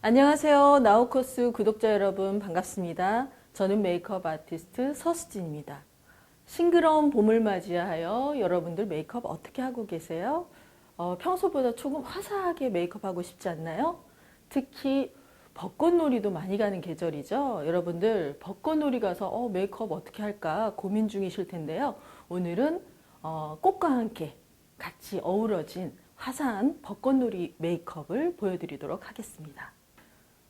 안녕하세요. 나우코스 구독자 여러분 반갑습니다. 저는 메이크업 아티스트 서수진입니다. 싱그러운 봄을 맞이하여 여러분들 메이크업 어떻게 하고 계세요? 평소보다 조금 화사하게 메이크업하고 싶지 않나요? 특히 벚꽃놀이도 많이 가는 계절이죠. 여러분들 벚꽃놀이 가서 메이크업 어떻게 할까 고민 중이실 텐데요. 오늘은 꽃과 함께 같이 어우러진 화사한 벚꽃놀이 메이크업을 보여드리도록 하겠습니다.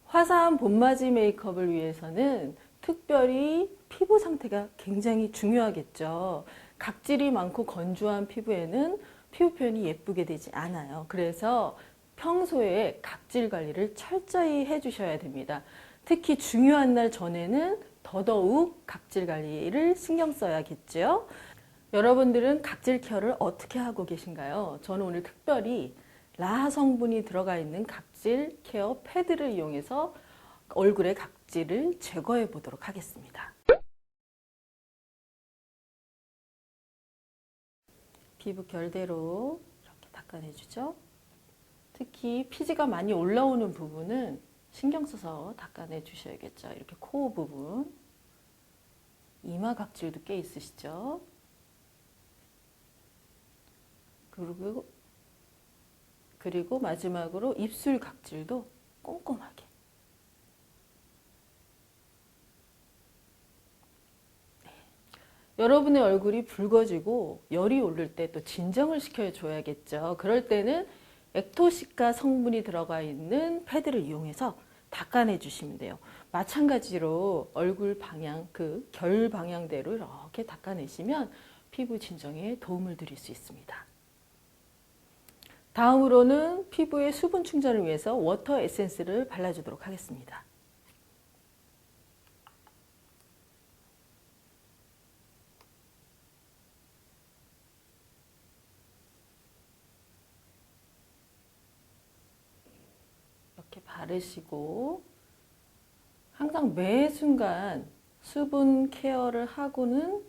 화사한 봄맞이 메이크업을 위해서는 특별히 피부 상태가 굉장히 중요하겠죠. 각질이 많고 건조한 피부에는 피부 표현이 예쁘게 되지 않아요. 그래서 평소에 각질 관리를 철저히 해주셔야 됩니다. 특히 중요한 날 전에는 더더욱 각질 관리를 신경 써야겠죠. 여러분들은 각질 케어를 어떻게 하고 계신가요? 저는 오늘 특별히 라하 성분이 들어가 있는 각질 케어 패드를 이용해서 얼굴의 각질을 제거해 보도록 하겠습니다. 피부 결대로 이렇게 닦아내주죠. 특히 피지가 많이 올라오는 부분은 신경 써서 닦아내 주셔야겠죠. 이렇게 코 부분, 이마 각질도 꽤 있으시죠. 그리고 마지막으로 입술 각질도 꼼꼼하게. 여러분의 얼굴이 붉어지고 열이 오를 때 또 진정을 시켜줘야겠죠. 그럴 때는 액토시카 성분이 들어가 있는 패드를 이용해서 닦아내 주시면 돼요. 마찬가지로 얼굴 방향, 그 결 방향대로 이렇게 닦아내시면 피부 진정에 도움을 드릴 수 있습니다. 다음으로는 피부의 수분 충전을 위해서 워터 에센스를 발라주도록 하겠습니다. 이렇게 바르시고 항상 매 순간 수분 케어를 하고는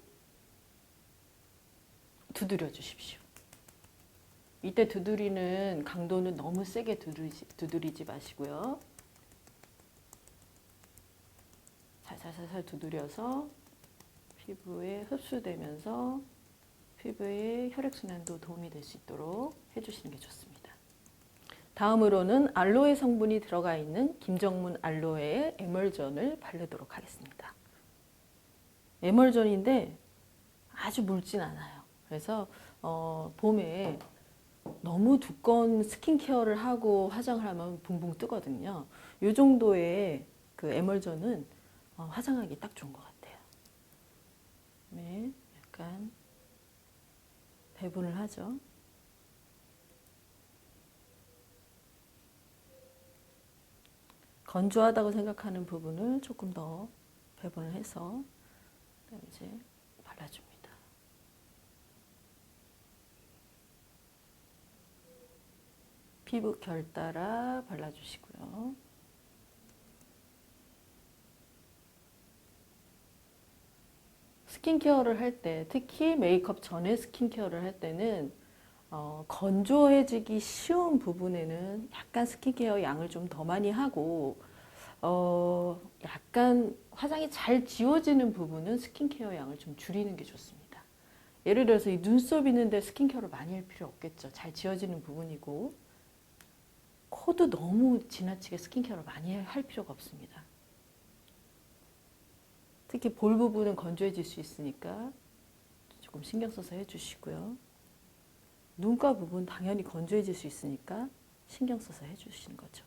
두드려 주십시오. 이때 두드리는 강도는 너무 세게 두드리지 마시고요. 살살살살 두드려서 피부에 흡수되면서 피부의 혈액순환도 도움이 될 수 있도록 해주시는 게 좋습니다. 다음으로는 알로에 성분이 들어가 있는 김정문 알로에 에멀전을 바르도록 하겠습니다. 에멀전인데 아주 묽진 않아요. 그래서 봄에 너무 두꺼운 스킨케어를 하고 화장을 하면 붕붕 뜨거든요. 이 정도의 그 에멀전은 화장하기 딱 좋은 것 같아요. 네, 약간 배분을 하죠. 건조하다고 생각하는 부분을 조금 더 배분을 해서 이제 발라줍니다. 피부 결 따라 발라주시고요. 스킨케어를 할 때, 특히 메이크업 전에 스킨케어를 할 때는 건조해지기 쉬운 부분에는 약간 스킨케어 양을 좀 더 많이 하고 약간 화장이 잘 지워지는 부분은 스킨케어 양을 좀 줄이는 게 좋습니다. 예를 들어서 이 눈썹 있는데 스킨케어를 많이 할 필요 없겠죠. 잘 지워지는 부분이고 코도 너무 지나치게 스킨케어를 많이 할 필요가 없습니다. 특히 볼 부분은 건조해질 수 있으니까 조금 신경 써서 해주시고요. 눈가 부분 당연히 건조해질 수 있으니까 신경 써서 해주시는 거죠.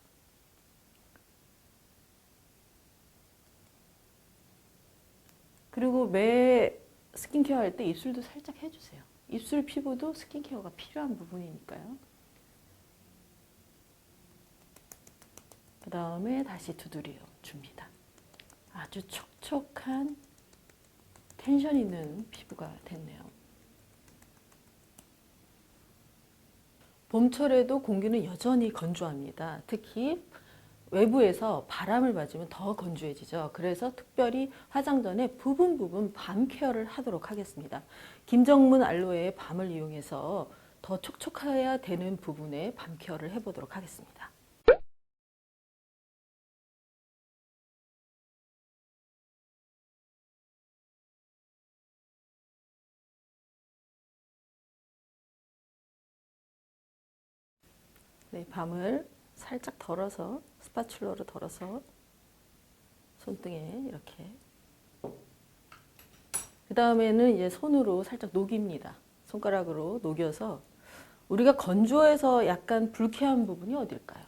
그리고 매 스킨케어 할 때 입술도 살짝 해주세요. 입술 피부도 스킨케어가 필요한 부분이니까요. 그 다음에 다시 두드려 줍니다. 아주 촉촉한 텐션 있는 피부가 됐네요. 봄철에도 공기는 여전히 건조합니다. 특히 외부에서 바람을 맞으면 더 건조해지죠. 그래서 특별히 화장 전에 부분 밤 케어를 하도록 하겠습니다. 김정문 알로에의 밤을 이용해서 더 촉촉해야 되는 부분에 밤 케어를 해보도록 하겠습니다. 네, 밤을 살짝 덜어서 스파츌러로 덜어서 손등에 이렇게. 그 다음에는 이제 손으로 살짝 녹입니다. 손가락으로 녹여서 우리가 건조해서 약간 불쾌한 부분이 어딜까요?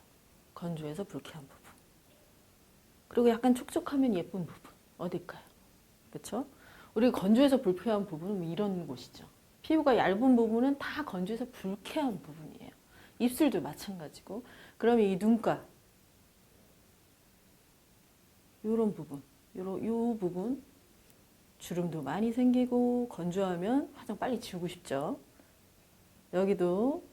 건조해서 불쾌한 부분. 그리고 약간 촉촉하면 예쁜 부분 어딜까요? 그렇죠? 우리가 건조해서 불쾌한 부분은 이런 곳이죠. 피부가 얇은 부분은 다 건조해서 불쾌한 부분이에요. 입술도 마찬가지고. 그러면 이 눈가 이런 부분, 요 부분 주름도 많이 생기고 건조하면 화장 빨리 지우고 싶죠. 여기도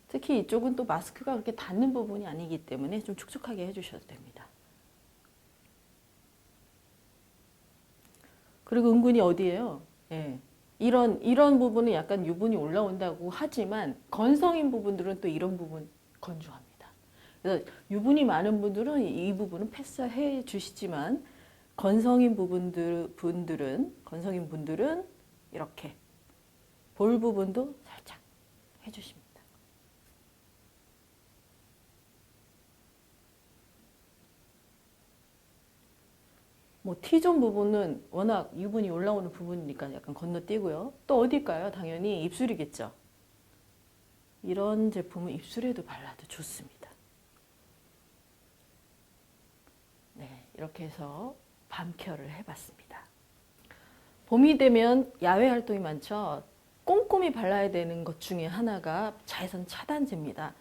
특히 이쪽은 또 마스크가 그렇게 닿는 부분이 아니기 때문에 좀 촉촉하게 해주셔도 됩니다. 그리고 은근히 어디예요? 예. 이런 부분은 약간 유분이 올라온다고 하지만 건성인 부분들은 또 이런 부분 건조합니다. 그래서 유분이 많은 분들은 이 부분은 패스해 주시지만 건성인 건성인 분들은 이렇게 볼 부분도 살짝 해주십니다. 뭐 T존 부분은 워낙 유분이 올라오는 부분이니까 약간 건너뛰고요. 또 어딜까요? 당연히 입술이겠죠. 이런 제품은 입술에도 발라도 좋습니다. 네, 이렇게 해서 밤케어를 해봤습니다. 봄이 되면 야외 활동이 많죠. 꼼꼼히 발라야 되는 것 중에 하나가 자외선 차단제입니다.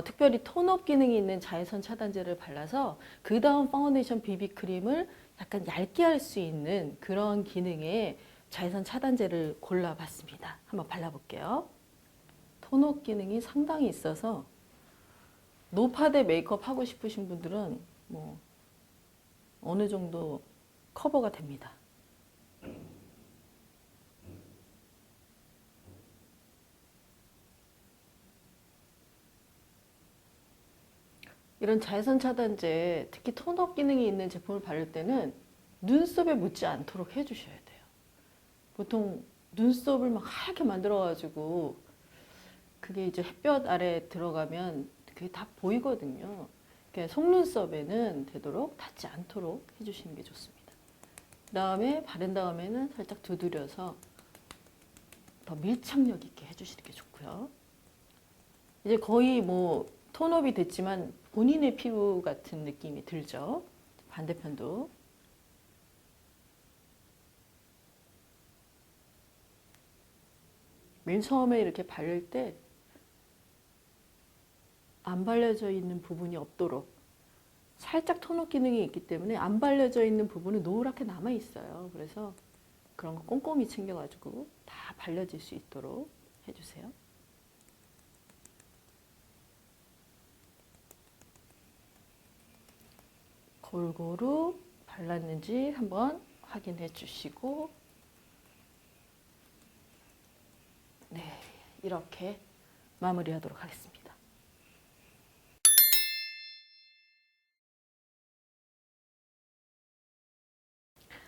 특별히 톤업 기능이 있는 자외선 차단제를 발라서 그 다음 파운데이션 비비크림을 약간 얇게 할 수 있는 그런 기능의 자외선 차단제를 골라봤습니다. 한번 발라볼게요. 톤업 기능이 상당히 있어서 노파데 메이크업 하고 싶으신 분들은 뭐 어느 정도 커버가 됩니다. 이런 자외선 차단제, 특히 톤업 기능이 있는 제품을 바를 때는 눈썹에 묻지 않도록 해주셔야 돼요. 보통 눈썹을 막 하얗게 만들어가지고 그게 이제 햇볕 아래 들어가면 그게 다 보이거든요. 그러니까 속눈썹에는 되도록 닿지 않도록 해주시는 게 좋습니다. 그 다음에 바른 다음에는 살짝 두드려서 더 밀착력 있게 해주시는 게 좋고요. 이제 거의 뭐 톤업이 됐지만 본인의 피부 같은 느낌이 들죠. 반대편도. 맨 처음에 이렇게 바를 때 안 발려져 있는 부분이 없도록 살짝 톤업 기능이 있기 때문에 안 발려져 있는 부분은 노랗게 남아 있어요. 그래서 그런 거 꼼꼼히 챙겨가지고 다 발려질 수 있도록 해주세요. 골고루 발랐는지 한번 확인해 주시고, 네, 이렇게 마무리하도록 하겠습니다.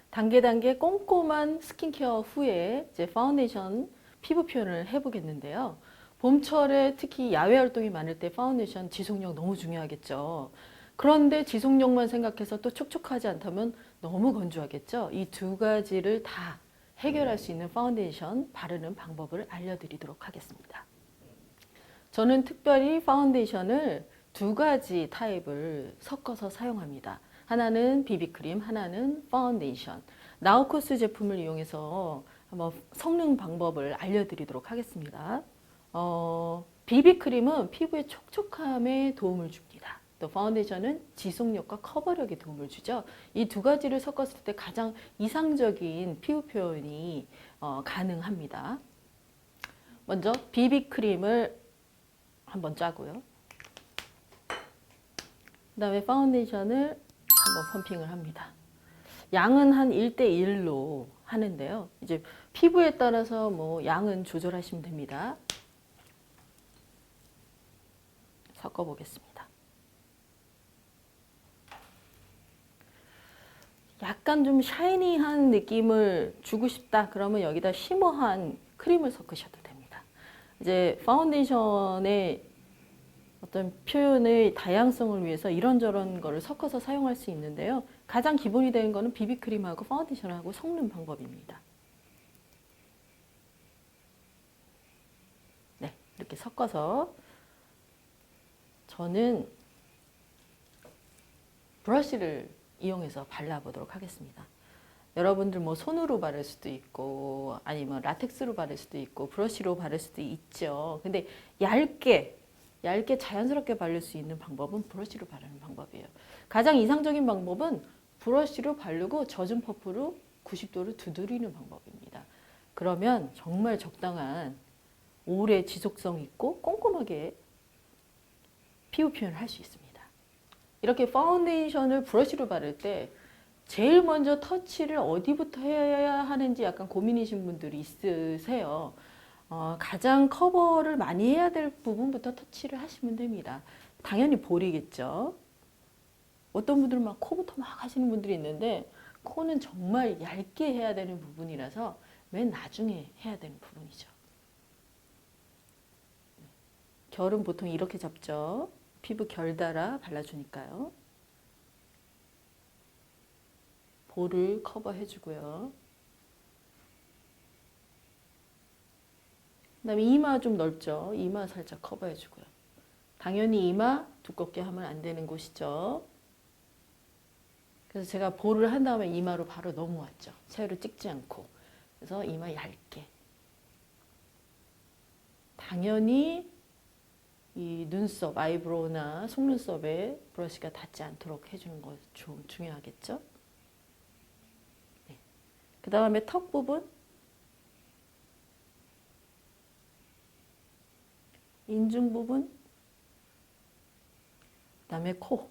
단계 꼼꼼한 스킨케어 후에 이제 파운데이션 피부 표현을 해보겠는데요. 봄철에 특히 야외 활동이 많을 때 파운데이션 지속력 너무 중요하겠죠. 그런데 지속력만 생각해서 또 촉촉하지 않다면 너무 건조하겠죠. 이 두 가지를 다 해결할 수 있는 파운데이션 바르는 방법을 알려드리도록 하겠습니다. 저는 특별히 파운데이션을 두 가지 타입을 섞어서 사용합니다. 하나는 비비크림, 하나는 파운데이션. 나우코스 제품을 이용해서 한번 섞는 방법을 알려드리도록 하겠습니다. 비비크림은 피부의 촉촉함에 도움을 줍니다. 또 파운데이션은 지속력과 커버력에 도움을 주죠. 이 두 가지를 섞었을 때 가장 이상적인 피부 표현이 가능합니다. 먼저 비비크림을 한번 짜고요. 그 다음에 파운데이션을 한번 펌핑을 합니다. 양은 한 1대1로 하는데요. 이제 피부에 따라서 뭐 양은 조절하시면 됩니다. 섞어 보겠습니다. 약간 좀 샤이니한 느낌을 주고 싶다 그러면 여기다 쉬머한 크림을 섞으셔도 됩니다. 이제 파운데이션의 어떤 표현의 다양성을 위해서 이런저런 거를 섞어서 사용할 수 있는데요. 가장 기본이 되는 거는 비비크림하고 파운데이션하고 섞는 방법입니다. 네, 이렇게 섞어서 저는 브러쉬를 이용해서 발라보도록 하겠습니다. 여러분들 뭐 손으로 바를 수도 있고 아니면 라텍스로 바를 수도 있고 브러쉬로 바를 수도 있죠. 근데 얇게 자연스럽게 바를 수 있는 방법은 브러쉬로 바르는 방법이에요. 가장 이상적인 방법은 브러쉬로 바르고 젖은 퍼프로 90도로 두드리는 방법입니다. 그러면 정말 적당한 오래 지속성 있고 꼼꼼하게 피부 표현을 할 수 있습니다. 이렇게 파운데이션을 브러쉬로 바를 때 제일 먼저 터치를 어디부터 해야 하는지 약간 고민이신 분들이 있으세요. 가장 커버를 많이 해야 될 부분부터 터치를 하시면 됩니다. 당연히 볼이겠죠. 어떤 분들은 막 코부터 막 하시는 분들이 있는데 코는 정말 얇게 해야 되는 부분이라서 맨 나중에 해야 되는 부분이죠. 결은 보통 이렇게 잡죠. 피부 결 따라 발라주니까요. 볼을 커버해 주고요. 그 다음에 이마 좀 넓죠. 이마 살짝 커버해 주고요. 당연히 이마 두껍게 하면 안 되는 곳이죠. 그래서 제가 볼을 한 다음에 이마로 바로 넘어왔죠. 새로 찍지 않고. 그래서 이마 얇게. 당연히 이 눈썹, 아이브로우나 속눈썹에 브러쉬가 닿지 않도록 해주는 거 좀 중요하겠죠. 네. 그 다음에 턱 부분, 인중 부분, 그 다음에 코.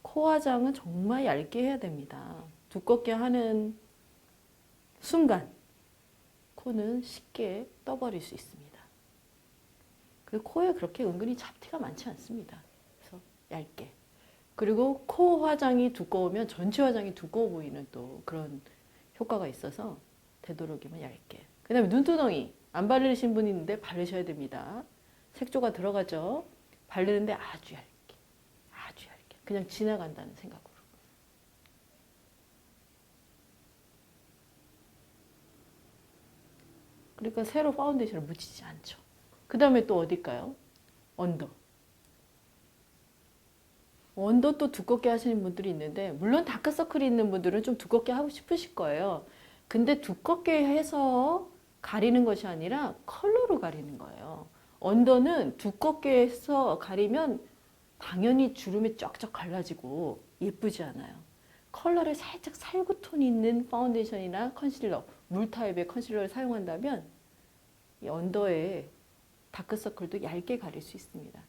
코 화장은 정말 얇게 해야 됩니다. 두껍게 하는 순간 코는 쉽게 떠버릴 수 있습니다. 그리고 코에 그렇게 은근히 잡티가 많지 않습니다. 그래서 얇게. 그리고 코 화장이 두꺼우면 전체 화장이 두꺼워 보이는 또 그런 효과가 있어서 되도록이면 얇게. 그 다음에 눈두덩이 안 바르신 분이 있는데 바르셔야 됩니다. 색조가 들어가죠. 바르는데 아주 얇게, 아주 얇게. 그냥 지나간다는 생각으로. 그러니까 새로 파운데이션을 묻히지 않죠. 그 다음에 또 어딜까요? 언더. 언더 또 두껍게 하시는 분들이 있는데 물론 다크서클이 있는 분들은 좀 두껍게 하고 싶으실 거예요. 근데 두껍게 해서 가리는 것이 아니라 컬러로 가리는 거예요. 언더는 두껍게 해서 가리면 당연히 주름이 쫙쫙 갈라지고 예쁘지 않아요. 컬러를 살짝 살구톤 있는 파운데이션이나 컨실러, 물 타입의 컨실러를 사용한다면 이 언더에 다크서클도 얇게 가릴 수 있습니다.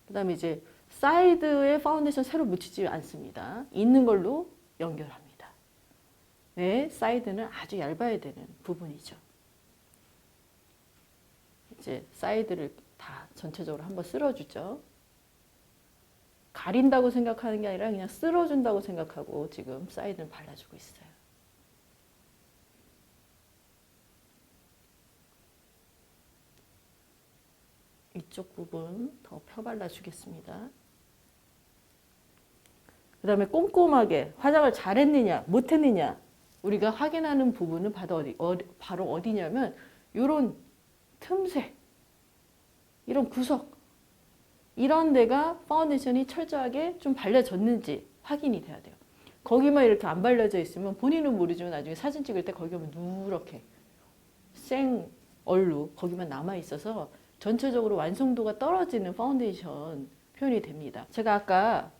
그 다음에 이제 사이드에 파운데이션 새로 묻히지 않습니다. 있는 걸로 연결합니다. 왜? 사이드는 아주 얇아야 되는 부분이죠. 이제 사이드를 다 전체적으로 한번 쓸어주죠. 가린다고 생각하는 게 아니라 그냥 쓸어준다고 생각하고 지금 사이드는 발라주고 있어요. 이쪽 부분 더 펴발라 주겠습니다. 그 다음에 꼼꼼하게 화장을 잘했느냐 못했느냐 우리가 확인하는 부분은 바로 어디냐면 이런 틈새, 이런 구석 이런 데가 파운데이션이 철저하게 좀 발려졌는지 확인이 돼야 돼요. 거기만 이렇게 안 발려져 있으면 본인은 모르지만 나중에 사진 찍을 때 거기 보면 누렇게 생 얼룩 거기만 남아 있어서 전체적으로 완성도가 떨어지는 파운데이션 표현이 됩니다. 제가 아까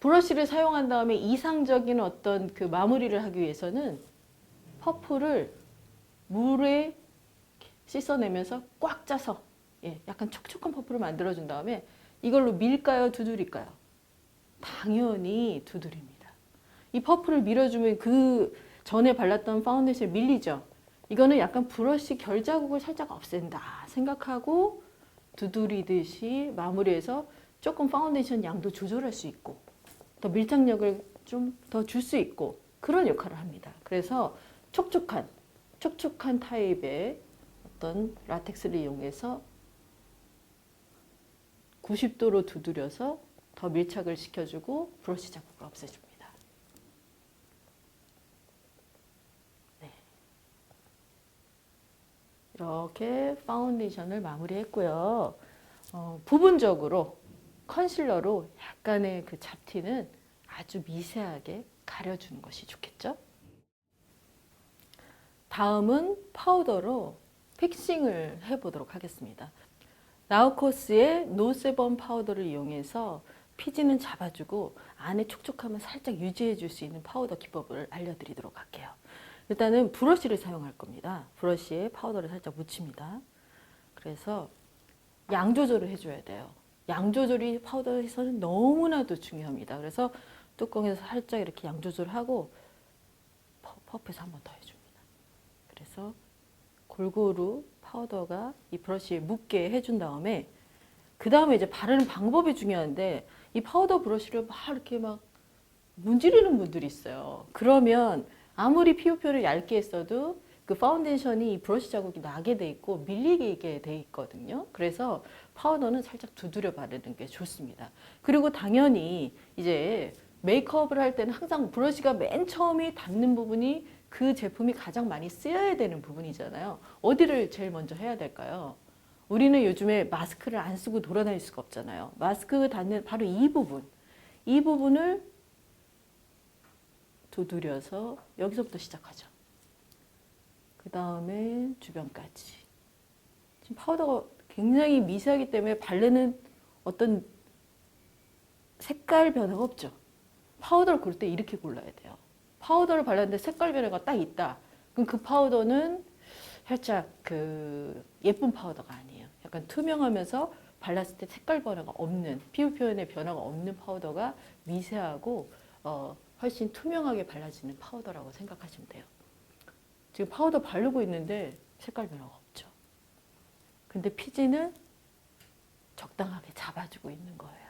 브러쉬를 사용한 다음에 이상적인 어떤 그 마무리를 하기 위해서는 퍼프를 물에 씻어내면서 꽉 짜서 약간 촉촉한 퍼프를 만들어준 다음에 이걸로 밀까요? 두드릴까요? 당연히 두드립니다. 이 퍼프를 밀어주면 그 전에 발랐던 파운데이션이 밀리죠. 이거는 약간 브러쉬 결 자국을 살짝 없앤다 생각하고 두드리듯이 마무리해서 조금 파운데이션 양도 조절할 수 있고 더 밀착력을 좀 더 줄 수 있고 그런 역할을 합니다. 그래서 촉촉한 타입의 어떤 라텍스를 이용해서 90도로 두드려서 더 밀착을 시켜주고 브러쉬 자국을 없애줍니다. 네. 이렇게 파운데이션을 마무리했고요. 부분적으로 컨실러로 약간의 그 잡티는 아주 미세하게 가려주는 것이 좋겠죠? 다음은 파우더로 픽싱을 해보도록 하겠습니다. 나우코스의 노세범 파우더를 이용해서 피지는 잡아주고 안에 촉촉함을 살짝 유지해 줄 수 있는 파우더 기법을 알려드리도록 할게요. 일단은 브러쉬를 사용할 겁니다. 브러쉬에 파우더를 살짝 묻힙니다. 그래서 양 조절을 해줘야 돼요. 양 조절이 파우더에서는 너무나도 중요합니다. 그래서 뚜껑에서 살짝 이렇게 양 조절하고 퍼프에서 한 번 더 해줍니다. 그래서 골고루 파우더가 이 브러쉬에 묻게 해준 다음에 그 다음에 이제 바르는 방법이 중요한데 이 파우더 브러쉬를 막 이렇게 막 문지르는 분들이 있어요. 그러면 아무리 피부 표현을 얇게 했어도 그 파운데이션이 이 브러쉬 자국이 나게 돼 있고 밀리게 돼 있거든요. 그래서 파우더는 살짝 두드려 바르는 게 좋습니다. 그리고 당연히 이제 메이크업을 할 때는 항상 브러쉬가 맨 처음에 닿는 부분이 그 제품이 가장 많이 쓰여야 되는 부분이잖아요. 어디를 제일 먼저 해야 될까요? 우리는 요즘에 마스크를 안 쓰고 돌아다닐 수가 없잖아요. 마스크 닿는 바로 이 부분을 두드려서 여기서부터 시작하죠. 그 다음에 주변까지. 지금 파우더가 굉장히 미세하기 때문에 바르는 어떤 색깔 변화가 없죠. 파우더를 고를 때 이렇게 골라야 돼요. 파우더를 발랐는데 색깔 변화가 딱 있다. 그럼 그 파우더는 살짝 그 예쁜 파우더가 아니에요. 약간 투명하면서 발랐을 때 색깔 변화가 없는, 피부 표현에 변화가 없는 파우더가 미세하고 훨씬 투명하게 발라지는 파우더라고 생각하시면 돼요. 지금 파우더 바르고 있는데 색깔 변화가 없죠. 근데 피지는 적당하게 잡아주고 있는 거예요.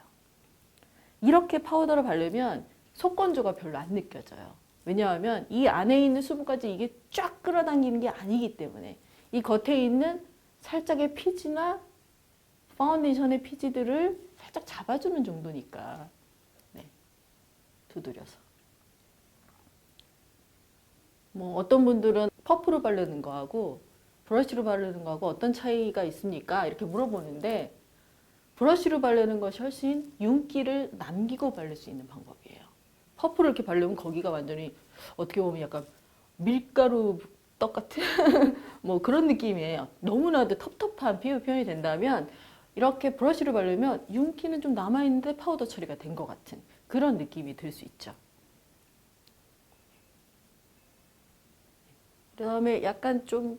이렇게 파우더를 바르면 속건조가 별로 안 느껴져요. 왜냐하면 이 안에 있는 수분까지 이게 쫙 끌어당기는 게 아니기 때문에 이 겉에 있는 살짝의 피지나 파운데이션의 피지들을 살짝 잡아주는 정도니까 네, 두드려서 뭐 어떤 분들은 퍼프로 바르는 거하고 브러쉬로 바르는 거하고 어떤 차이가 있습니까? 이렇게 물어보는데 브러쉬로 바르는 것이 훨씬 윤기를 남기고 바를 수 있는 방법이에요. 퍼프를 이렇게 바르면 거기가 완전히 어떻게 보면 약간 밀가루 떡 같은 뭐 그런 느낌이에요. 너무나도 텁텁한 피부 표현이 된다면 이렇게 브러쉬로 바르면 윤기는 좀 남아있는데 파우더 처리가 된 것 같은 그런 느낌이 들 수 있죠. 그 다음에 약간 좀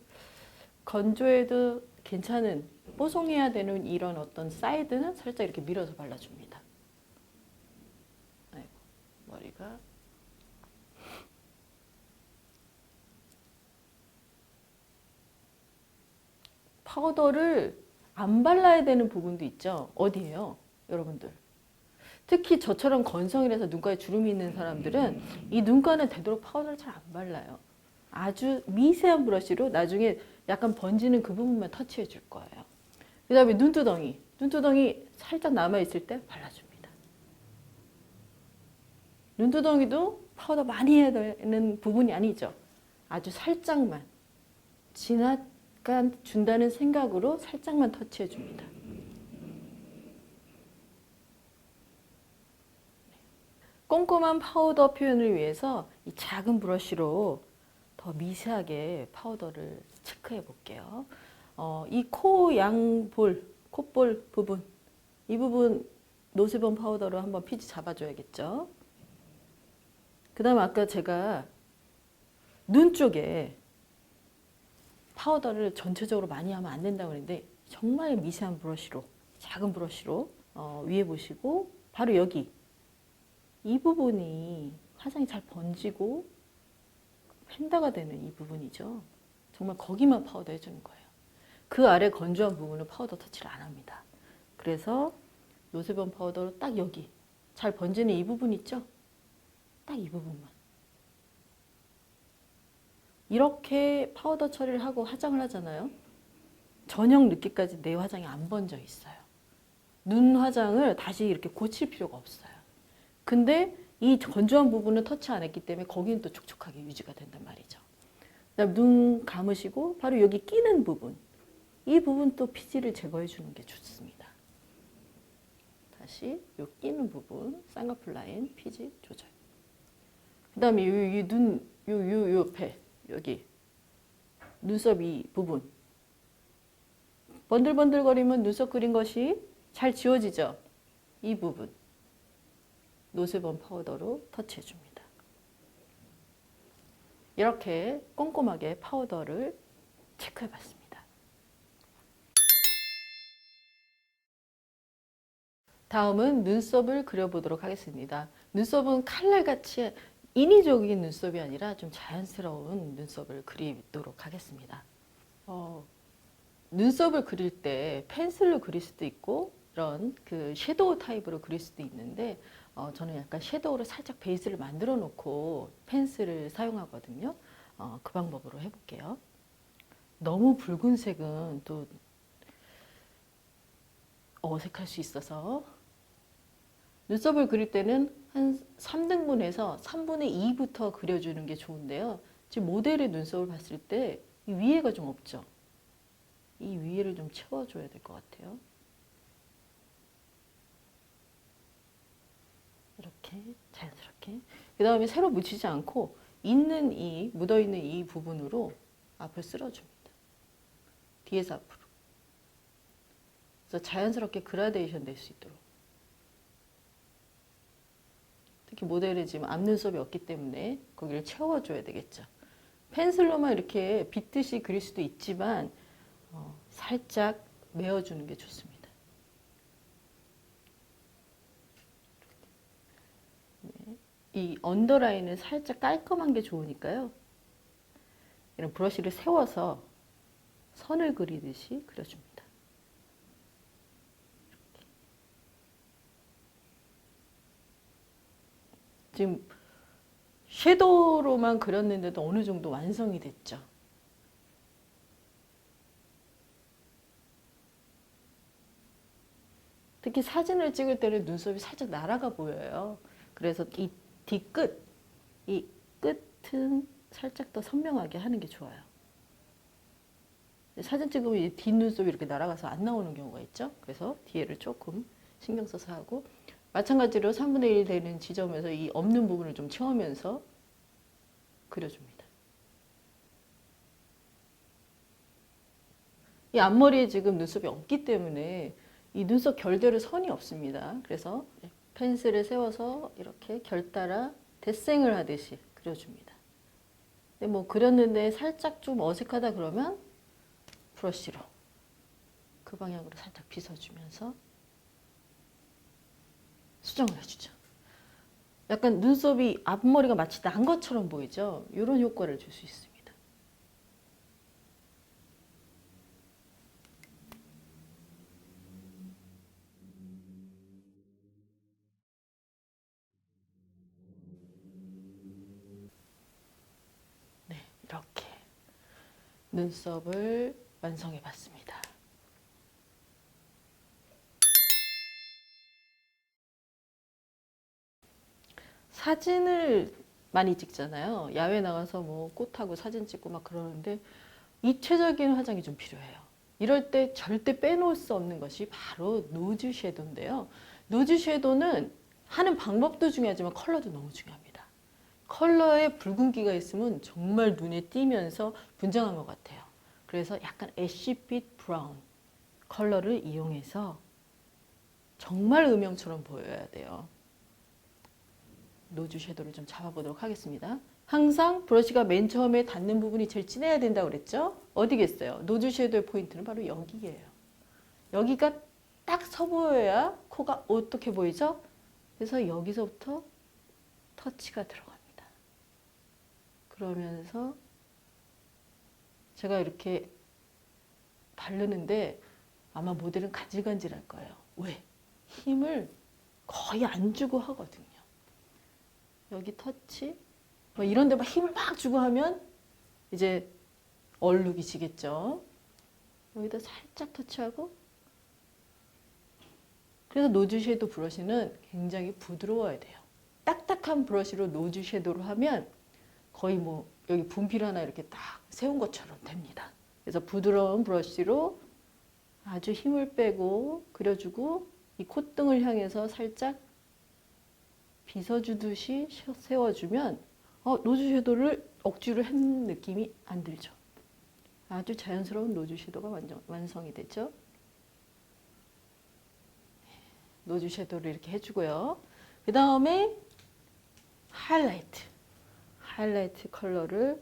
건조해도 괜찮은 뽀송해야 되는 이런 어떤 사이드는 살짝 이렇게 밀어서 발라줍니다. 아이고, 머리가 파우더를 안 발라야 되는 부분도 있죠. 어디예요? 여러분들. 특히 저처럼 건성이라서 눈가에 주름이 있는 사람들은 이 눈가는 되도록 파우더를 잘 안 발라요. 아주 미세한 브러쉬로 나중에 약간 번지는 그 부분만 터치해 줄 거예요. 그 다음에 눈두덩이. 눈두덩이 살짝 남아있을 때 발라줍니다. 눈두덩이도 파우더 많이 해야 되는 부분이 아니죠. 아주 살짝만. 지나간 준다는 생각으로 살짝만 터치해 줍니다. 꼼꼼한 파우더 표현을 위해서 이 작은 브러쉬로 더 미세하게 파우더를 체크해 볼게요. 이 코 양볼, 콧볼 부분, 이 부분 노세범 파우더로 한번 피지 잡아줘야겠죠. 그 다음 아까 제가 눈 쪽에 파우더를 전체적으로 많이 하면 안 된다고 그랬는데 정말 미세한 브러쉬로, 작은 브러쉬로 위에 보시고 바로 여기 이 부분이 화장이 잘 번지고 팬더가 되는 이 부분이죠. 정말 거기만 파우더 해주는 거예요. 그 아래 건조한 부분은 파우더 터치를 안 합니다. 그래서 노세범 파우더로 딱 여기 잘 번지는 이 부분 있죠? 딱 이 부분만. 이렇게 파우더 처리를 하고 화장을 하잖아요. 저녁 늦게까지 내 화장이 안 번져 있어요. 눈 화장을 다시 이렇게 고칠 필요가 없어요. 근데 이 건조한 부분은 터치 안 했기 때문에 거기는 또 촉촉하게 유지가 된단 말이죠. 그다음 눈 감으시고 바로 여기 끼는 부분, 이 부분 또 피지를 제거해 주는 게 좋습니다. 다시 요 끼는 부분 쌍꺼풀 라인 피지 조절. 그다음에 요 옆에 여기 눈썹 이 부분 번들번들거리면 눈썹 그린 것이 잘 지워지죠. 이 부분 노세범 파우더로 터치해 줍니다. 이렇게 꼼꼼하게 파우더를 체크해 봤습니다. 다음은 눈썹을 그려보도록 하겠습니다. 눈썹은 칼날같이 인위적인 눈썹이 아니라 좀 자연스러운 눈썹을 그리도록 하겠습니다. 눈썹을 그릴 때 펜슬로 그릴 수도 있고 이런 그 섀도우 타입으로 그릴 수도 있는데 저는 약간 섀도우로 살짝 베이스를 만들어 놓고 펜슬을 사용하거든요. 그 방법으로 해볼게요. 너무 붉은색은 또 어색할 수 있어서 눈썹을 그릴 때는 한 3등분해서 3분의 2부터 그려주는 게 좋은데요. 지금 모델의 눈썹을 봤을 때 이 위에가 좀 없죠. 이 위에를 좀 채워줘야 될 것 같아요. 이렇게 자연스럽게. 그 다음에 새로 묻히지 않고 묻어있는 이 부분으로 앞을 쓸어줍니다. 뒤에서 앞으로. 그래서 자연스럽게 그라데이션 될 수 있도록. 특히 모델은 지금 앞눈썹이 없기 때문에 거기를 채워줘야 되겠죠. 펜슬로만 이렇게 빗듯이 그릴 수도 있지만 살짝 메어주는 게 좋습니다. 네. 이 언더라인은 살짝 깔끔한 게 좋으니까요. 이런 브러쉬를 세워서 선을 그리듯이 그려줍니다. 이렇게. 지금 섀도우로만 그렸는데도 어느 정도 완성이 됐죠. 특히 사진을 찍을 때는 눈썹이 살짝 날아가 보여요. 그래서 이 뒤끝, 이 끝은 살짝 더 선명하게 하는 게 좋아요. 사진 찍으면 이 뒷눈썹이 이렇게 날아가서 안 나오는 경우가 있죠. 그래서 뒤에를 조금 신경 써서 하고 마찬가지로 3분의 1 되는 지점에서 이 없는 부분을 좀 채우면서 그려줍니다. 이 앞머리에 지금 눈썹이 없기 때문에 이 눈썹 결대로 선이 없습니다. 그래서 펜슬을 세워서 이렇게 결 따라 데생을 하듯이 그려줍니다. 근데 뭐 그렸는데 살짝 좀 어색하다 그러면 브러쉬로 그 방향으로 살짝 빗어주면서 수정을 해주죠. 약간 눈썹이 앞머리가 마치 난 것처럼 보이죠? 이런 효과를 줄 수 있습니다. 네, 이렇게 눈썹을 완성해 봤습니다. 사진을 많이 찍잖아요. 야외 나가서 뭐 꽃하고 사진 찍고 막 그러는데 입체적인 화장이 좀 필요해요. 이럴 때 절대 빼놓을 수 없는 것이 바로 노즈 섀도우인데요. 노즈 섀도우는 하는 방법도 중요하지만 컬러도 너무 중요합니다. 컬러에 붉은기가 있으면 정말 눈에 띄면서 분장한 것 같아요. 그래서 약간 애쉬빛 브라운 컬러를 이용해서 정말 음영처럼 보여야 돼요. 노즈 섀도우를 좀 잡아보도록 하겠습니다. 항상 브러쉬가 맨 처음에 닿는 부분이 제일 진해야 된다고 그랬죠? 어디겠어요? 노즈 섀도우의 포인트는 바로 여기예요. 여기가 딱 서 보여야 코가 어떻게 보이죠? 그래서 여기서부터 터치가 들어갑니다. 그러면서 제가 이렇게 바르는데 아마 모델은 간질간질할 거예요. 왜? 힘을 거의 안 주고 하거든요. 여기 터치 뭐 이런 데 막 힘을 막 주고 하면 이제 얼룩이 지겠죠. 여기다 살짝 터치하고. 그래서 노즈 섀도우 브러쉬는 굉장히 부드러워야 돼요. 딱딱한 브러쉬로 노즈 섀도우를 하면 거의 뭐 여기 분필 하나 이렇게 딱 세운 것처럼 됩니다. 그래서 부드러운 브러쉬로 아주 힘을 빼고 그려주고 이 콧등을 향해서 살짝 빗어주듯이 세워주면 노즈 섀도우를 억지로 한 느낌이 안 들죠. 아주 자연스러운 노즈 섀도우가 완성이 됐죠. 노즈 섀도우를 이렇게 해주고요. 그 다음에 하이라이트 컬러를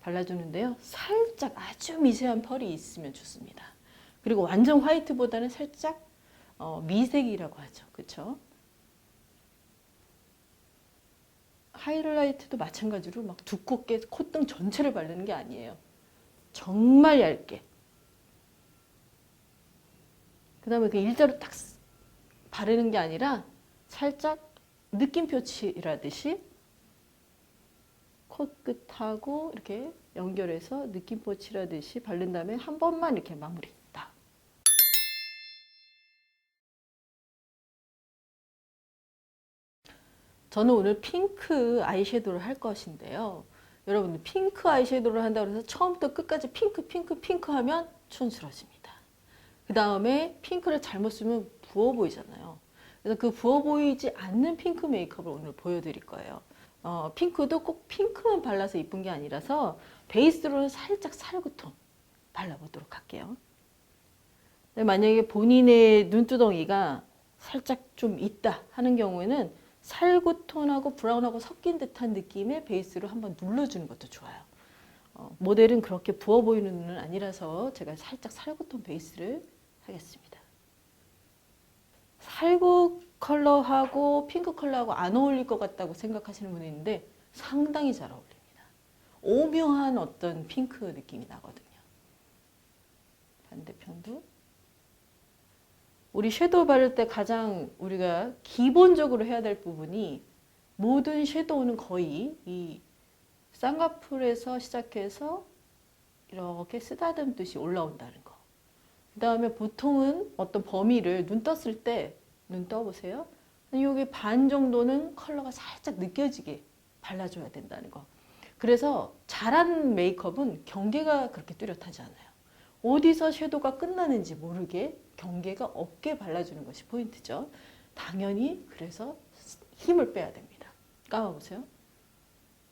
발라주는데요. 살짝 아주 미세한 펄이 있으면 좋습니다. 그리고 완전 화이트보다는 살짝 미색이라고 하죠. 그렇죠? 하이라이트도 마찬가지로 막 두껍게 콧등 전체를 바르는 게 아니에요. 정말 얇게. 그 다음에 그 일자로 딱 바르는 게 아니라 살짝 느낌표 칠하듯이 코끝하고 이렇게 연결해서 느낌표 칠하듯이 바른 다음에 한 번만 이렇게 마무리. 저는 오늘 핑크 아이섀도우를 할 것인데요. 여러분들 핑크 아이섀도우를 한다고 해서 처음부터 끝까지 핑크 하면 촌스러워집니다. 그 다음에 핑크를 잘못 쓰면 부어 보이잖아요. 그래서 그 부어 보이지 않는 핑크 메이크업을 오늘 보여드릴 거예요. 핑크도 꼭 핑크만 발라서 이쁜 게 아니라서 베이스로는 살짝 살구톤 발라보도록 할게요. 만약에 본인의 눈두덩이가 살짝 좀 있다 하는 경우에는 살구톤하고 브라운하고 섞인 듯한 느낌의 베이스로 한번 눌러주는 것도 좋아요. 모델은 그렇게 부어 보이는 눈은 아니라서 제가 살짝 살구톤 베이스를 하겠습니다. 살구 컬러하고 핑크 컬러하고 안 어울릴 것 같다고 생각하시는 분이 있는데 상당히 잘 어울립니다. 오묘한 어떤 핑크 느낌이 나거든요. 반대편도. 우리 섀도우 바를 때 가장 우리가 기본적으로 해야 될 부분이 모든 섀도우는 거의 이 쌍꺼풀에서 시작해서 이렇게 쓰다듬듯이 올라온다는 거. 그 다음에 보통은 어떤 범위를 눈 떴을 때 눈 떠보세요. 여기 반 정도는 컬러가 살짝 느껴지게 발라줘야 된다는 거. 그래서 잘하는 메이크업은 경계가 그렇게 뚜렷하지 않아요. 어디서 섀도우가 끝나는지 모르게 경계가 없게 발라주는 것이 포인트죠. 당연히 그래서 힘을 빼야 됩니다. 감아보세요.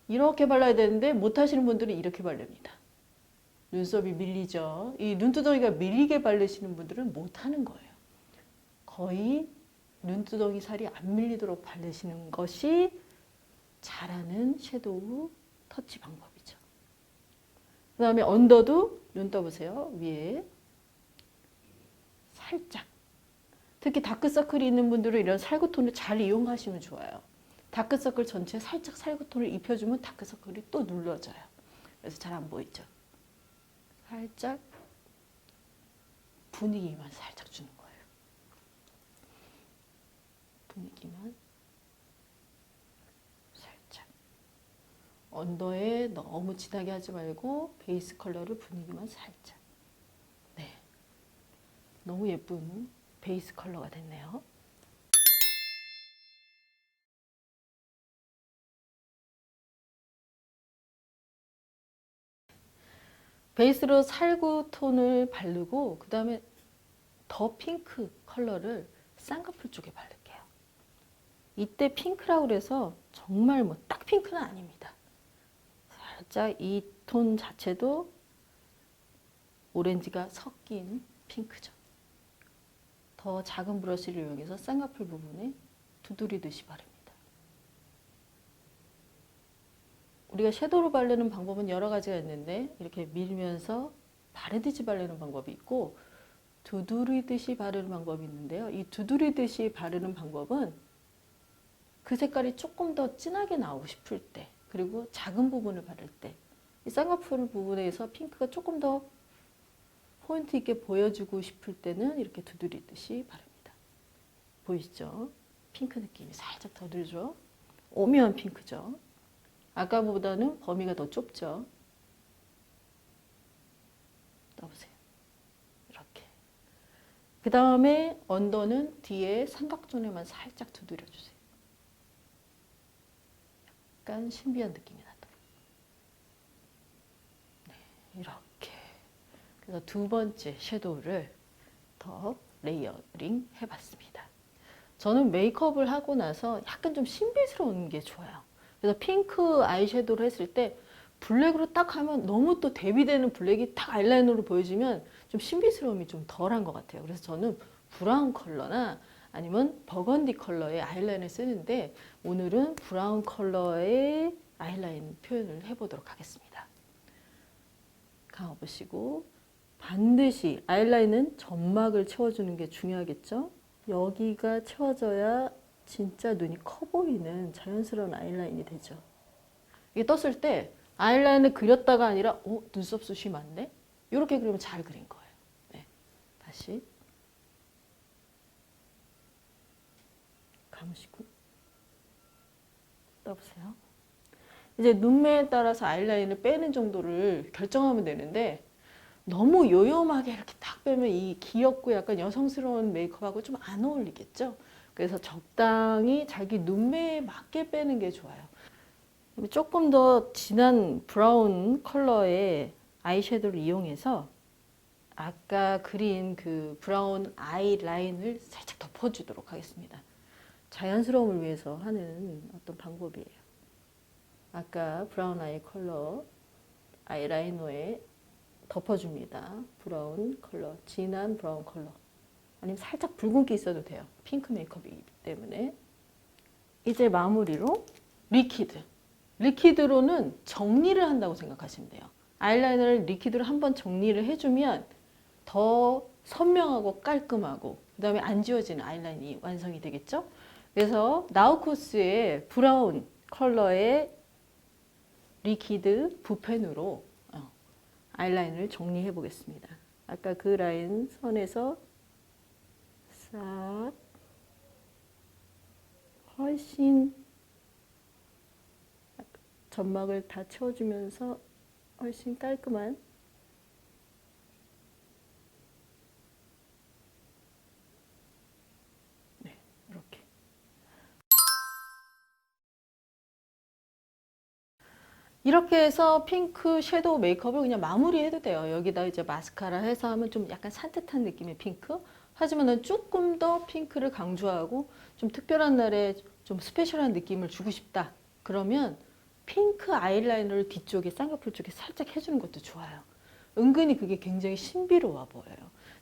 이렇게 발라야 되는데 못하시는 분들은 이렇게 바릅니다. 눈썹이 밀리죠. 이 눈두덩이가 밀리게 바르시는 분들은 못하는 거예요. 거의 눈두덩이 살이 안 밀리도록 바르시는 것이 잘하는 섀도우 터치 방법이죠. 그 다음에 언더도 눈 떠보세요. 위에 살짝. 특히 다크서클이 있는 분들은 이런 살구톤을 잘 이용하시면 좋아요. 다크서클 전체에 살짝 살구톤을 입혀주면 다크서클이 또 눌러져요. 그래서 잘 안 보이죠. 살짝 분위기만 살짝 주는 거예요. 분위기만 살짝. 언더에 너무 진하게 하지 말고 베이스 컬러를 분위기만 살짝. 네, 너무 예쁜 베이스 컬러가 됐네요. 베이스로 살구톤을 바르고 그 다음에 더 핑크 컬러를 쌍꺼풀 쪽에 바를게요. 이때 핑크라고 그래서 정말 뭐 딱 핑크는 아닙니다. 살짝 이 톤 자체도 오렌지가 섞인 핑크죠. 더 작은 브러쉬를 이용해서 쌍꺼풀 부분에 두드리듯이 바릅니다. 우리가 섀도우로 바르는 방법은 여러 가지가 있는데 이렇게 밀면서 바르듯이 바르는 방법이 있고 두드리듯이 바르는 방법이 있는데요. 이 두드리듯이 바르는 방법은 그 색깔이 조금 더 진하게 나오고 싶을 때 그리고 작은 부분을 바를 때 이 쌍꺼풀 부분에서 핑크가 조금 더 포인트 있게 보여주고 싶을 때는 이렇게 두드리듯이 바릅니다. 보이시죠? 핑크 느낌이 살짝 더 들죠? 오묘한 핑크죠. 아까보다는 범위가 더 좁죠. 그 다음에 언더는 뒤에 삼각존에만 살짝 두드려주세요. 약간 신비한 느낌이 나도록. 네, 이렇게. 그래서 두 번째 섀도우를 더 레이어링 해봤습니다. 저는 메이크업을 하고 나서 약간 좀 신비스러운 게 좋아요. 그래서 핑크 아이섀도우를 했을 때 블랙으로 딱 하면 너무 또 대비되는 블랙이 딱 아이라이너로 보여지면 좀 신비스러움이 좀 덜한 것 같아요. 그래서 저는 브라운 컬러나 아니면 버건디 컬러의 아이라인을 쓰는데 오늘은 브라운 컬러의 아이라인 표현을 해보도록 하겠습니다. 감아보시고 반드시 아이라인은 점막을 채워주는 게 중요하겠죠? 여기가 채워져야 진짜 눈이 커 보이는 자연스러운 아이라인이 되죠. 이게 떴을 때 아이라인을 그렸다가 아니라 눈썹 숱이 많네? 이렇게 그리면 잘 그린 거예요. 네, 다시 감으시고 떠보세요. 이제 눈매에 따라서 아이라인을 빼는 정도를 결정하면 되는데 너무 요염하게 이렇게 딱 빼면 이 귀엽고 약간 여성스러운 메이크업하고 좀 안 어울리겠죠? 그래서 적당히 자기 눈매에 맞게 빼는 게 좋아요. 조금 더 진한 브라운 컬러의 아이섀도우를 이용해서 아까 그린 그 브라운 아이 라인을 살짝 덮어주도록 하겠습니다. 자연스러움을 위해서 하는 어떤 방법이에요. 아까 브라운 아이 컬러 아이라이너에 덮어줍니다. 브라운 컬러, 진한 브라운 컬러. 아니면 살짝 붉은기 있어도 돼요. 핑크 메이크업이기 때문에. 이제 마무리로 리퀴드. 리퀴드로는 정리를 한다고 생각하시면 돼요. 아이라이너를 리퀴드로 한번 정리를 해주면 더 선명하고 깔끔하고 그 다음에 안 지워지는 아이라인이 완성이 되겠죠? 그래서 나우코스의 브라운 컬러의 리퀴드 붓펜으로 아이라인을 정리해 보겠습니다. 아까 그 라인 선에서 싹 훨씬 점막을 다 채워주면서 훨씬 깔끔한 네, 이렇게 이렇게 해서 핑크 섀도우 메이크업을 그냥 마무리해도 돼요. 여기다 이제 마스카라 해서 하면 좀 약간 산뜻한 느낌의 핑크. 하지만은 조금 더 핑크를 강조하고 좀 특별한 날에 좀 스페셜한 느낌을 주고 싶다. 그러면 핑크 아이라이너를 뒤쪽에 쌍꺼풀 쪽에 살짝 해주는 것도 좋아요. 은근히 그게 굉장히 신비로워 보여요.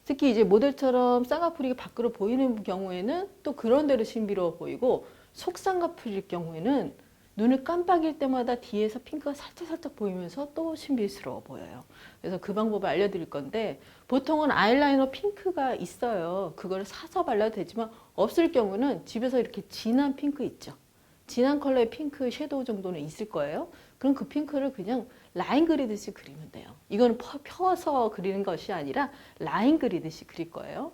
특히 이제 모델처럼 쌍꺼풀이 밖으로 보이는 경우에는 또 그런 대로 신비로워 보이고 속쌍꺼풀일 경우에는 눈을 깜빡일 때마다 뒤에서 핑크가 살짝 보이면서 또 신비스러워 보여요. 그래서 그 방법을 알려드릴 건데 보통은 아이라이너 핑크가 있어요. 그걸 사서 발라도 되지만 없을 경우는 집에서 이렇게 진한 핑크 있죠. 진한 컬러의 핑크 섀도우 정도는 있을 거예요. 그럼 그 핑크를 그냥 라인 그리듯이 그리면 돼요. 이거는 펴서 그리는 것이 아니라 라인 그리듯이 그릴 거예요.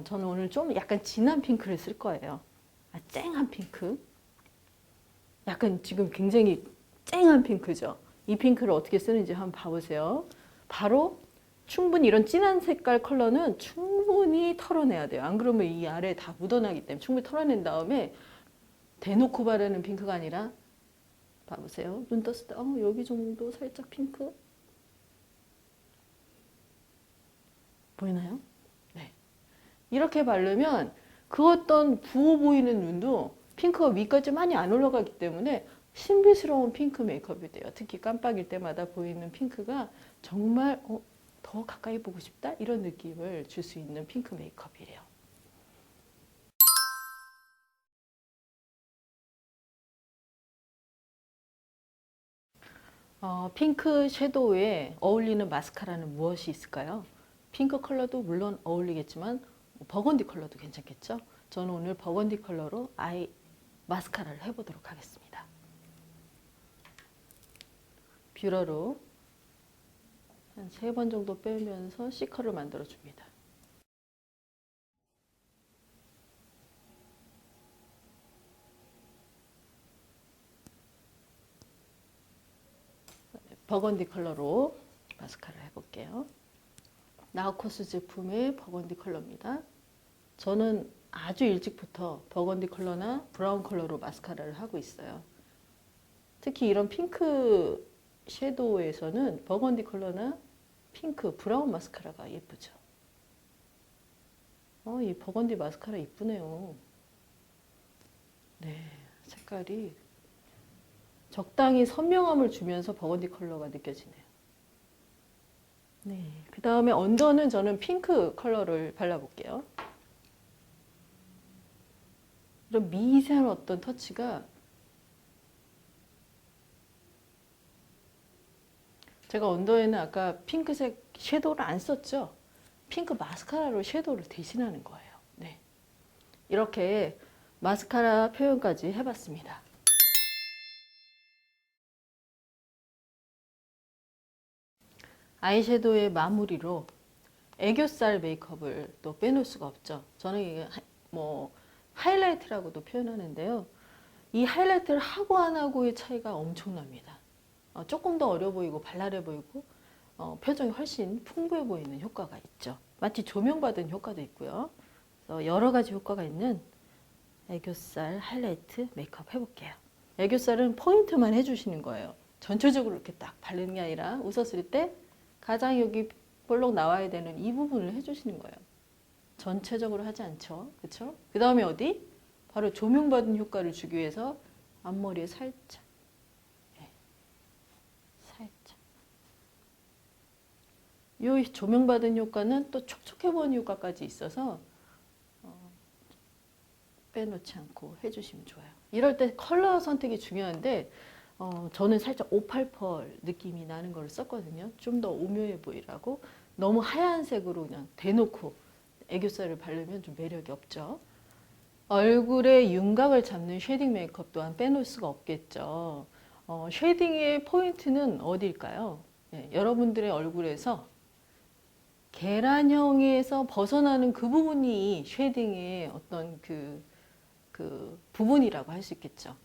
저는 오늘 좀 약간 진한 핑크를 쓸 거예요. 쨍한 핑크. 약간 지금 굉장히 쨍한 핑크죠. 이 핑크를 어떻게 쓰는지 한번 봐보세요. 바로 충분히 이런 진한 색깔 컬러는 충분히 털어내야 돼요. 안 그러면 이 아래에 다 묻어나기 때문에 충분히 털어낸 다음에 대놓고 바르는 핑크가 아니라 봐보세요. 눈 떴을 때 여기 정도 살짝 핑크 보이나요? 네. 이렇게 바르면 그 어떤 부어 보이는 눈도 핑크가 위까지 많이 안 올라가기 때문에 신비스러운 핑크 메이크업이 돼요. 특히 깜빡일 때마다 보이는 핑크가 정말 더 가까이 보고 싶다 이런 느낌을 줄 수 있는 핑크 메이크업이래요. 핑크 섀도우에 어울리는 마스카라는 무엇이 있을까요? 핑크 컬러도 물론 어울리겠지만 버건디 컬러도 괜찮겠죠? 저는 오늘 버건디 컬러로 아이 마스카라를 해보도록 하겠습니다. 뷰러로 한 3번 정도 빼면서 C컬을 만들어줍니다. 버건디 컬러로 마스카라 해볼게요. 나우코스 제품의 버건디 컬러입니다. 저는 아주 일찍부터 버건디 컬러나 브라운 컬러로 마스카라를 하고 있어요. 특히 이런 핑크 섀도우에서는 버건디 컬러나 핑크, 브라운 마스카라가 예쁘죠. 이 버건디 마스카라 이쁘네요. 네, 색깔이 적당히 선명함을 주면서 버건디 컬러가 느껴지네요. 네, 그 다음에 언더는 저는 핑크 컬러를 발라볼게요. 이런 미세한 어떤 터치가 제가 언더에는 아까 핑크색 섀도우를 안 썼죠? 핑크 마스카라로 섀도우를 대신하는 거예요. 네, 이렇게 마스카라 표현까지 해봤습니다. 아이섀도우의 마무리로 애교살 메이크업을 또 빼놓을 수가 없죠. 저는 이게 뭐 하이라이트라고도 표현하는데요. 이 하이라이트를 하고 안 하고의 차이가 엄청납니다. 조금 더 어려 보이고 발랄해 보이고 표정이 훨씬 풍부해 보이는 효과가 있죠. 마치 조명받은 효과도 있고요. 그래서 여러 가지 효과가 있는 애교살 하이라이트 메이크업 해볼게요. 애교살은 포인트만 해주시는 거예요. 전체적으로 이렇게 딱 바르는 게 아니라 웃었을 때 가장 여기 볼록 나와야 되는 이 부분을 해주시는 거예요. 전체적으로 하지 않죠. 그렇죠? 그 다음에 어디? 바로 조명받은 효과를 주기 위해서 앞머리에 살짝, 네. 살짝. 이 조명받은 효과는 또 촉촉해 보이는 효과까지 있어서 빼놓지 않고 해주시면 좋아요. 이럴 때 컬러 선택이 중요한데 저는 살짝 588 느낌이 나는 걸 썼거든요. 좀 더 오묘해 보이라고. 너무 하얀색으로 그냥 대놓고 애교살을 바르면 좀 매력이 없죠. 얼굴에 윤곽을 잡는 쉐딩 메이크업 또한 빼놓을 수가 없겠죠. 쉐딩의 포인트는 어디일까요? 네, 여러분들의 얼굴에서 계란형에서 벗어나는 그 부분이 쉐딩의 어떤 그 부분이라고 할 수 있겠죠.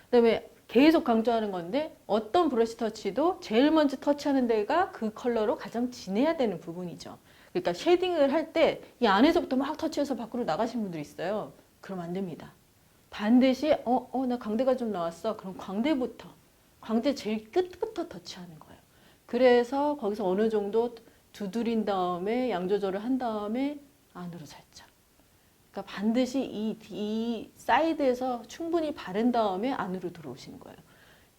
그다음에 계속 강조하는 건데 어떤 브러쉬 터치도 제일 먼저 터치하는 데가 그 컬러로 가장 진해야 되는 부분이죠. 그러니까 쉐딩을 할 때 이 안에서부터 막 터치해서 밖으로 나가시는 분들이 있어요. 그러면 안 됩니다. 반드시 나 광대가 좀 나왔어. 그럼 광대부터 광대 제일 끝부터 터치하는 거예요. 그래서 거기서 어느 정도 두드린 다음에 양 조절을 한 다음에 안으로 살짝. 그러니까 반드시 이 사이드에서 충분히 바른 다음에 안으로 들어오시는 거예요.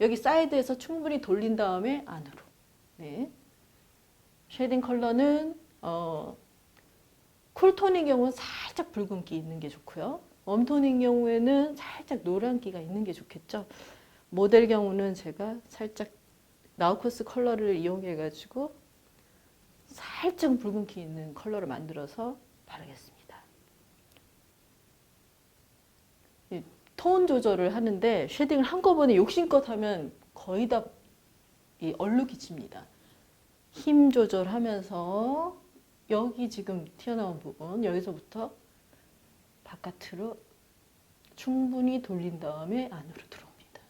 여기 사이드에서 충분히 돌린 다음에 안으로. 네. 쉐딩 컬러는 쿨톤의 경우는 살짝 붉은기 있는 게 좋고요. 웜톤인 경우에는 살짝 노란기가 있는 게 좋겠죠. 모델 경우는 제가 살짝 나우코스 컬러를 이용해 가지고 살짝 붉은기 있는 컬러를 만들어서 바르겠습니다. 톤 조절을 하는데 쉐딩을 한꺼번에 욕심껏 하면 거의 다 얼룩이 칩니다. 힘 조절하면서 여기 지금 튀어나온 부분 여기서부터 바깥으로 충분히 돌린 다음에 안으로 들어옵니다.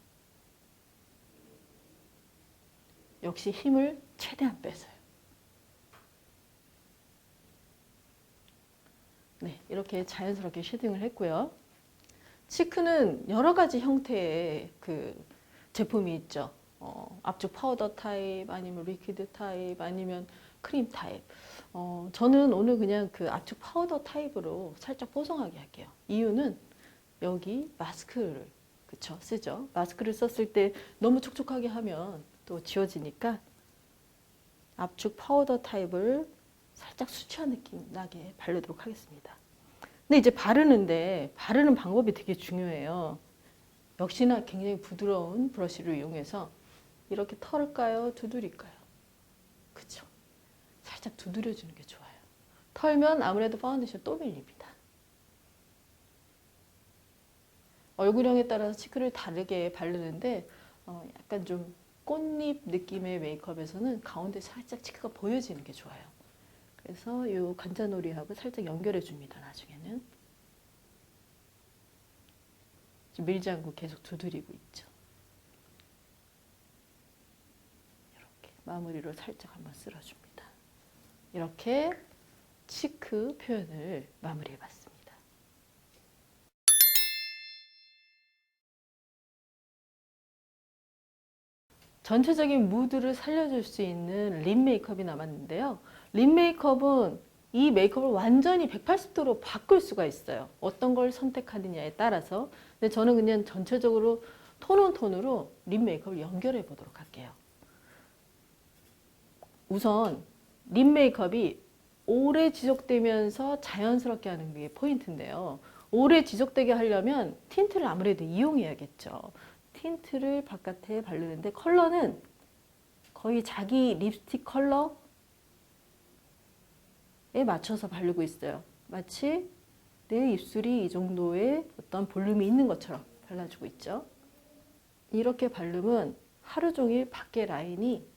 역시 힘을 최대한 빼서요. 네, 이렇게 자연스럽게 쉐딩을 했고요. 치크는 여러 가지 형태의 제품이 있죠. 압축 파우더 타입, 아니면 리퀴드 타입, 아니면 크림 타입. 저는 오늘 그냥 압축 파우더 타입으로 살짝 뽀송하게 할게요. 이유는 여기 마스크를 그쵸 쓰죠. 마스크를 썼을 때 너무 촉촉하게 하면 또 지워지니까 압축 파우더 타입을 살짝 수치한 느낌 나게 바르도록 하겠습니다. 근데 이제 바르는 방법이 되게 중요해요. 역시나 굉장히 부드러운 브러쉬를 이용해서 이렇게 털을까요? 두드릴까요? 그쵸? 살짝 두드려주는 게 좋아요. 털면 아무래도 파운데이션 또 밀립니다. 얼굴형에 따라서 치크를 다르게 바르는데 약간 좀 꽃잎 느낌의 메이크업에서는 가운데 살짝 치크가 보여지는 게 좋아요. 그래서 이 관자놀이하고 살짝 연결해 줍니다. 나중에는. 지금 밀지 않고 계속 두드리고 있죠. 이렇게 마무리로 살짝 한번 쓸어줍니다. 이렇게 치크 표현을 마무리해봤습니다. 전체적인 무드를 살려줄 수 있는 립 메이크업이 남았는데요. 립 메이크업은 이 메이크업을 완전히 180도로 바꿀 수가 있어요. 어떤 걸 선택하느냐에 따라서. 근데 저는 그냥 전체적으로 톤온톤으로 립 메이크업을 연결해 보도록 할게요. 우선 립 메이크업이 오래 지속되면서 자연스럽게 하는 게 포인트인데요. 오래 지속되게 하려면 틴트를 아무래도 이용해야겠죠. 틴트를 바깥에 바르는데 컬러는 거의 자기 립스틱 컬러에 맞춰서 바르고 있어요. 마치 내 입술이 이 정도의 어떤 볼륨이 있는 것처럼 발라주고 있죠. 이렇게 바르면 하루 종일 밖에 라인이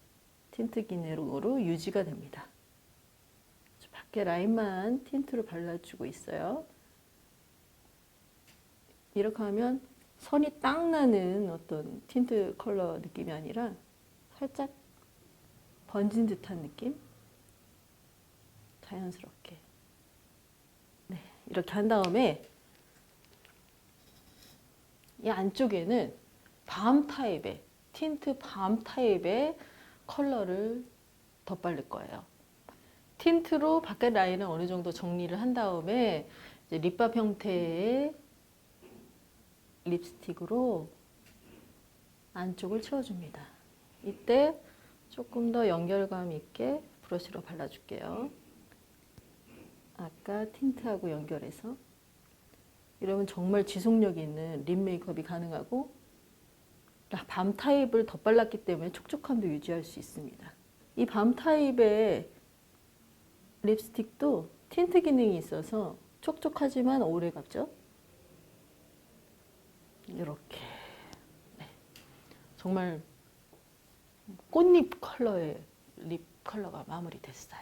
틴트 기능으로 유지가 됩니다. 밖에 라인만 틴트로 발라주고 있어요. 이렇게 하면 선이 딱 나는 어떤 틴트 컬러 느낌이 아니라 살짝 번진 듯한 느낌? 자연스럽게. 네, 이렇게 한 다음에 이 안쪽에는 밤 타입의 틴트 밤 타입의 컬러를 덧바를 거예요. 틴트로 밖에 라인을 어느 정도 정리를 한 다음에 이제 립밥 형태의 립스틱으로 안쪽을 채워줍니다. 이때 조금 더 연결감 있게 브러쉬로 발라줄게요. 아까 틴트하고 연결해서. 이러면 정말 지속력이 있는 립 메이크업이 가능하고 밤 타입을 덧발랐기 때문에 촉촉함도 유지할 수 있습니다. 이 밤 타입의 립스틱도 틴트 기능이 있어서 촉촉하지만 오래 갑죠. 이렇게 네. 정말 꽃잎 컬러의 립 컬러가 마무리됐어요.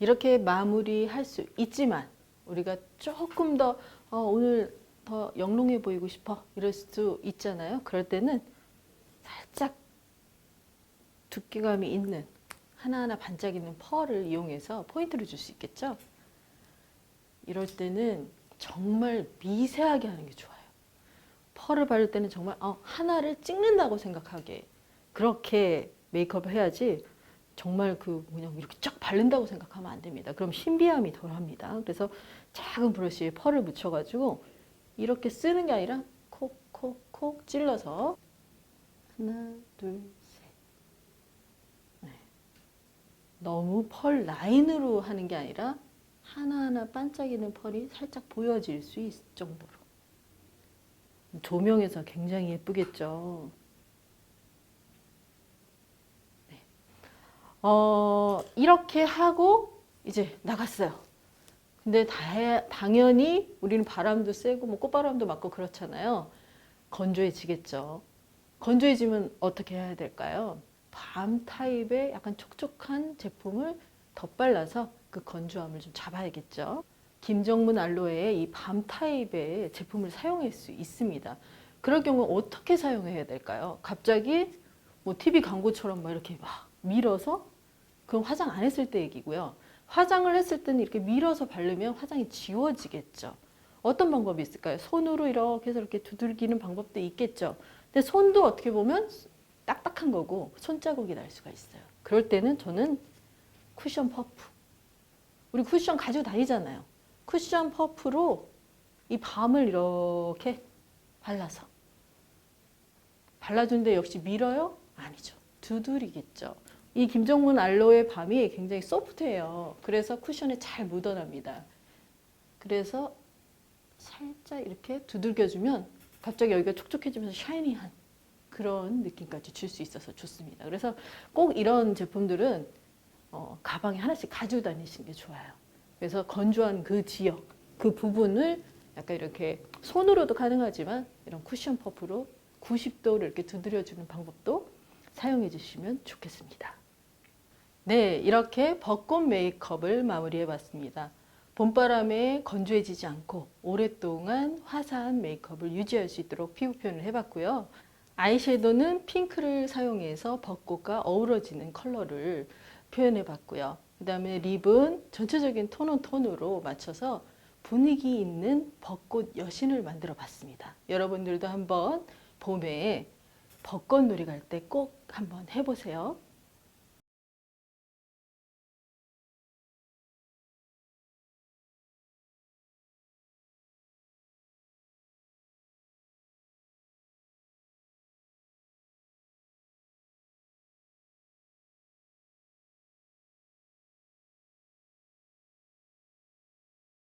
이렇게 마무리할 수 있지만 우리가 조금 더 오늘 더 영롱해 보이고 싶어 이럴 수 있잖아요. 그럴 때는 살짝 두께감이 있는 하나하나 반짝이는 펄을 이용해서 포인트를 줄 수 있겠죠. 이럴 때는 정말 미세하게 하는 게 좋아요. 펄을 바를 때는 정말 하나를 찍는다고 생각하게 그렇게 메이크업을 해야지 정말 그냥 이렇게 쫙 바른다고 생각하면 안 됩니다. 그럼 신비함이 덜합니다. 그래서 작은 브러쉬에 펄을 묻혀가지고 이렇게 쓰는 게 아니라 콕콕콕 찔러서 하나, 둘, 셋. 네. 너무 펄 라인으로 하는 게 아니라 하나하나 반짝이는 펄이 살짝 보여질 수 있을 정도로. 조명에서 굉장히 예쁘겠죠. 네. 이렇게 하고 이제 나갔어요. 근데 당연히 우리는 바람도 쐬고 뭐 꽃바람도 맞고 그렇잖아요. 건조해지겠죠. 건조해지면 어떻게 해야 될까요? 밤 타입의 약간 촉촉한 제품을 덧발라서 그 건조함을 좀 잡아야겠죠. 김정문 알로에의 이 밤 타입의 제품을 사용할 수 있습니다. 그럴 경우 어떻게 사용해야 될까요? 갑자기 뭐 TV 광고처럼 막 이렇게 막 밀어서 그건 화장 안 했을 때 얘기고요. 화장을 했을 때는 이렇게 밀어서 바르면 화장이 지워지겠죠. 어떤 방법이 있을까요? 손으로 이렇게 해서 이렇게 두들기는 방법도 있겠죠. 근데 손도 어떻게 보면 딱딱한 거고 손자국이 날 수가 있어요. 그럴 때는 저는 쿠션 퍼프. 우리 쿠션 가지고 다니잖아요. 쿠션 퍼프로 이 밤을 이렇게 발라서. 발라주는데 역시 밀어요? 아니죠. 두드리겠죠. 이 김정문 알로에 밤이 굉장히 소프트해요. 그래서 쿠션에 잘 묻어납니다. 그래서 살짝 이렇게 두들겨주면 갑자기 여기가 촉촉해지면서 샤이니한 그런 느낌까지 줄 수 있어서 좋습니다. 그래서 꼭 이런 제품들은 가방에 하나씩 가지고 다니시는 게 좋아요. 그래서 건조한 그 지역, 그 부분을 약간 이렇게 손으로도 가능하지만 이런 쿠션 퍼프로 90도를 이렇게 두드려주는 방법도 사용해 주시면 좋겠습니다. 네, 이렇게 벚꽃 메이크업을 마무리해 봤습니다. 봄바람에 건조해지지 않고 오랫동안 화사한 메이크업을 유지할 수 있도록 피부 표현을 해봤고요. 아이섀도우는 핑크를 사용해서 벚꽃과 어우러지는 컬러를 표현해 봤고요. 그 다음에 립은 전체적인 톤으로 맞춰서 분위기 있는 벚꽃 여신을 만들어 봤습니다. 여러분들도 한번 봄에 벚꽃놀이 갈 때 꼭 한번 해보세요.